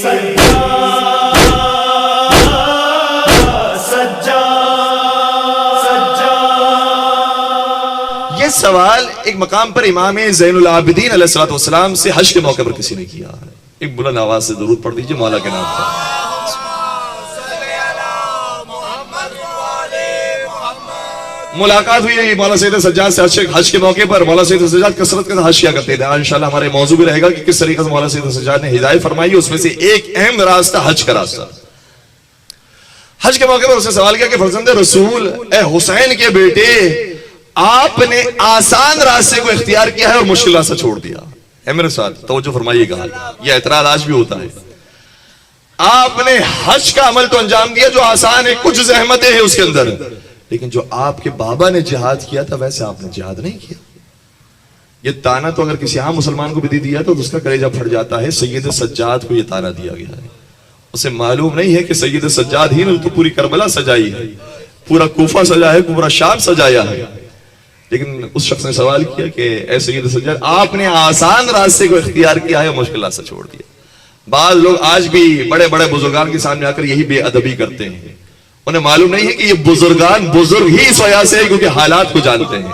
یہ سوال ایک مقام پر امام زین العابدین علیہ الصلوۃ والسلام سے حج کے موقع پر کسی نے کیا ہے. ایک بلند آواز سے درود پڑھ دیجئے مولا کے نام پر. ملاقات ہوئی مولا سید سجاد سے حج کے موقع پر. مولا سید سجاد کثرت کے ساتھ حج کیا کرتے تھے. انشاءاللہ ہمارے موضوع بھی رہے گا کہ کس طریقے سے مولا سید سجاد نے ہدایت فرمائی. اس میں سے ایک اہم راستہ حج کا راستہ. حج کے موقع پر اس نے سوال کیا کہ فرزند رسول اے حسین کے بیٹے آپ نے آسان راستے کو اختیار کیا ہے اور مشکل راستہ چھوڑ دیا. اے میرے ساتھ توجہ فرمائیے گا, یہ اعتراض آج بھی ہوتا ہے. آپ نے حج کا عمل تو انجام دیا جو آسان ہے, کچھ زحمتیں ہیں اس کے اندر, لیکن جو آپ کے بابا نے جہاد کیا تھا ویسے آپ نے جہاد نہیں کیا. یہ تانا تو اگر کسی عام مسلمان کو بھی دے دیا تو اس کا کلیجہ پھٹ جاتا ہے. سید سجاد کو یہ تانا دیا گیا ہے. اسے معلوم نہیں ہے کہ سید سجاد ہی نے تو پوری کربلا سجائی ہے, پورا کوفہ سجایا ہے, پورا شام سجایا ہے. لیکن اس شخص نے سوال کیا کہ اے سید سجاد آپ نے آسان راستے کو اختیار کیا ہے اور مشکل راستہ چھوڑ دیا. بعض لوگ آج بھی بڑے بڑے بزرگان کے سامنے آ کر یہی بے ادبی کرتے ہیں. انہیں معلوم نہیں ہے کہ یہ بزرگان بزرگ ہی اس وجہ سے کیونکہ حالات کو جانتے ہیں.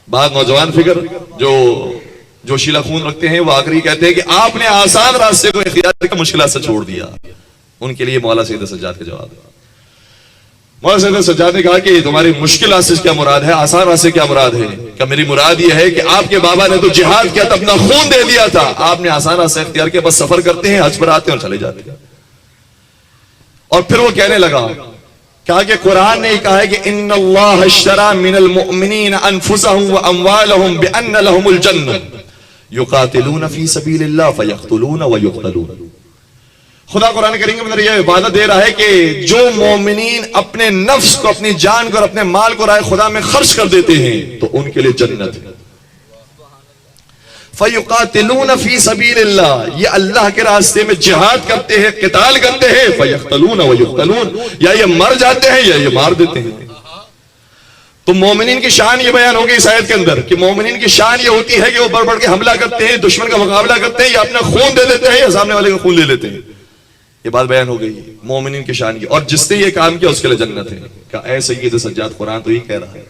بعض نوجوان فکر جو شیلا خون رکھتے ہیں وہ آخری کہتے ہیں کہ آپ نے آسان راستے کو اختیار کر مشکل راستے چھوڑ دیا. ان کے لیے مولا سید سجاد کا جواب ہے. مولا سید سجاد نے کہا کہ تمہاری مشکل راستے سے کیا مراد ہے, آسان راستے کیا مراد ہے؟ کہ میری مراد یہ ہے کہ آپ کے بابا نے تو جہاد کیا تھا, اپنا خون دے دیا تھا, آپ نے آسان راستے اختیار کیا, بس سفر کرتے ہیں, حج پر آتے ہیں اور چلے جاتے ہیں. اور پھر وہ کہنے لگا کہا کہ قرآن نے کہا ہے کہ ان اللہ اشترى من المؤمنین انفسهم واموالهم بان لهم الجنہ یقاتلون فی سبیل اللہ فیقتلون ویقتلون. خدا قرآن کریم کے اندر یہ عبادت دے رہا ہے کہ جو مومنین اپنے نفس کو, اپنی جان کو اور اپنے مال کو راہ خدا میں خرچ کر دیتے ہیں تو ان کے لیے جنت ہے. فَيُقَاتِلُونَ فِي سَبِيلِ اللَّهِ, یہ اللہ کے راستے میں جہاد کرتے ہیں, قتال کرتے ہیں. فَيَقْتَلُونَ وَيُقْتَلُونَ, یا یہ مر جاتے ہیں یا یہ مار دیتے ہیں. تو مومنین کی شان یہ بیان ہوگی اس آیت کے اندر کہ مومنین کی شان یہ ہوتی ہے کہ وہ بڑھ بڑھ کے حملہ کرتے ہیں, دشمن کا مقابلہ کرتے ہیں, یا اپنا خون دے دیتے ہیں یا سامنے والے کا خون لے لیتے ہیں. یہ بات بیان ہو گئی مومنین کی شان کی. اور جس نے یہ کام کیا اس کے لیے جنت ہے. کہ اے سید سجاد قرآن تو یہ کہہ رہا ہے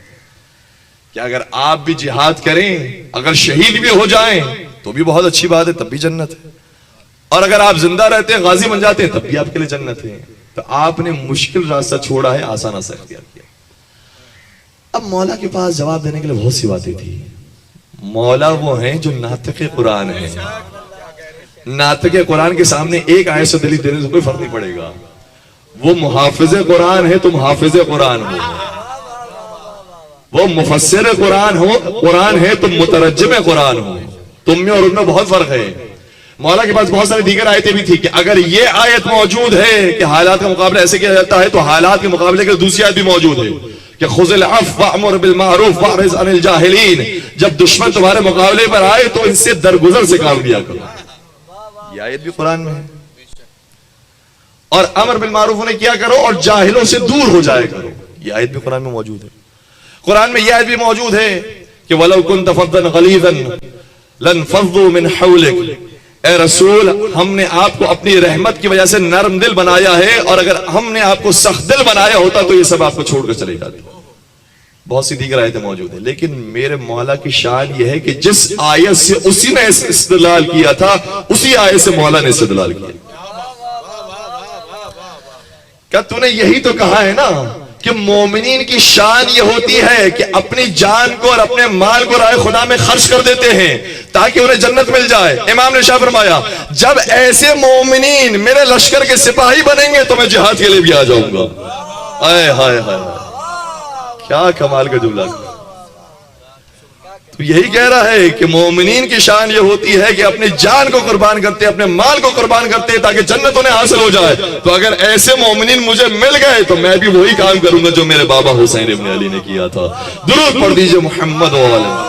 کہ اگر آپ بھی جہاد کریں, اگر شہید بھی ہو جائیں تو بھی بہت اچھی بات ہے, تب بھی جنت ہے. اور اگر آپ زندہ رہتے ہیں, غازی بن جاتے ہیں, تب بھی آپ کے لیے جنت ہے. تو آپ نے مشکل راستہ چھوڑا ہے, آسان راستہ اختیار کیا. اب مولا کے پاس جواب دینے کے لیے بہت سی باتیں تھی. مولا وہ ہیں جو ناطق قرآن ہیں. ناطق قرآن کے سامنے ایک آیت سے دلیل دینے سے کوئی فرق نہیں پڑے گا. وہ محافظ قرآن ہے, تم حافظ قرآن ہو. وہ مفسر قرآن ہے, تم مترجم قرآن ہو. تم میں اور ان میں بہت فرق ہے. مولا کے پاس بہت ساری دیگر آیتیں بھی تھی کہ اگر یہ آیت موجود ہے کہ حالات کا مقابلہ ایسے کیا جاتا ہے, تو حالات کے مقابلے کے دوسری آیت بھی موجود ہے کہ خذ العفو وامر بالمعروف واعرض عن الجاہلین. جب دشمن تمہارے مقابلے پر آئے تو ان سے درگزر سے کام لیا کرو. یہ آیت بھی قرآن میں ہے. اور امر بالمعروف انہیں کیا کرو اور جاہلوں سے دور ہو جائے کرو. یہ آیت بھی قرآن میں موجود ہے. قرآن میں یہ آیت بھی موجود ہے کہ وَلَوْ كُنْتَ فَضًّا غَلِيظًا لَانْفَضُّوا مِنْ حَوْلِكَ, اے رسول ہم نے آپ کو اپنی رحمت کی وجہ سے نرم دل بنایا ہے, اور اگر ہم نے آپ کو سخت دل بنایا ہوتا تو یہ سب آپ کو چھوڑ کر چلے جاتے. بہت سی دیگر آیتیں موجود ہیں. لیکن میرے مولا کی شان یہ ہے کہ جس آیت سے اسی نے استدلال کیا تھا اسی آیت سے مولا نے استدلال کیا. کیا تو نے یہی تو کہا ہے نا کہ مومنین کی شان یہ ہوتی ہے کہ اپنی جان کو اور اپنے مال کو راہ خدا میں خرچ کر دیتے ہیں تاکہ انہیں جنت مل جائے. امام نے شاہ فرمایا جب ایسے مومنین میرے لشکر کے سپاہی بنیں گے تو میں جہاد کے لیے بھی آ جاؤں گا. آئے ہائے ہائے, کیا کمال کا جملہ. تو یہی کہہ رہا ہے کہ مومنین کی شان یہ ہوتی ہے کہ اپنی جان کو قربان کرتے, اپنے مال کو قربان کرتے تاکہ جنت انہیں حاصل ہو جائے. تو اگر ایسے مومنین مجھے مل گئے تو میں بھی وہی کام کروں گا جو میرے بابا حسین ابن علی نے کیا تھا. درود پڑھ دیجئے محمد و علیہ.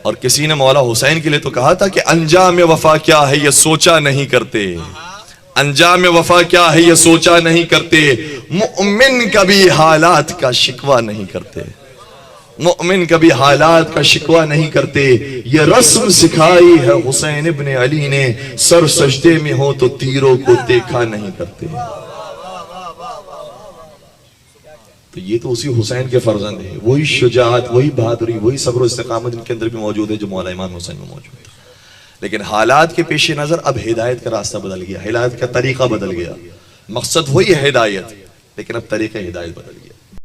اور کسی نے مولا حسین کے لیے تو کہا تھا کہ انجام وفا کیا ہے یہ سوچا نہیں کرتے. انجام وفا کیا ہے یہ سوچا نہیں کرتے. مومن کبھی حالات کا شکوہ نہیں کرتے. مومن کبھی حالات کا شکوہ نہیں کرتے، یہ رسم سکھائی ہے حسین ابن علی نے، سر سجدے میں ہو تو تیروں کو دیکھا نہیں کرتے۔ تو یہ تو اسی حسین کے فرزند ہیں، وہی شجاعت، وہی بہادری، وہی صبر و استقامت ان کے اندر بھی موجود ہے جو مولا امام حسین میں موجود ہے۔ لیکن حالات کے پیش نظر اب ہدایت کا راستہ بدل گیا، ہدایت کا طریقہ بدل گیا۔ مقصد وہی ہے ہدایت، لیکن اب طریقہ ہدایت بدل گیا۔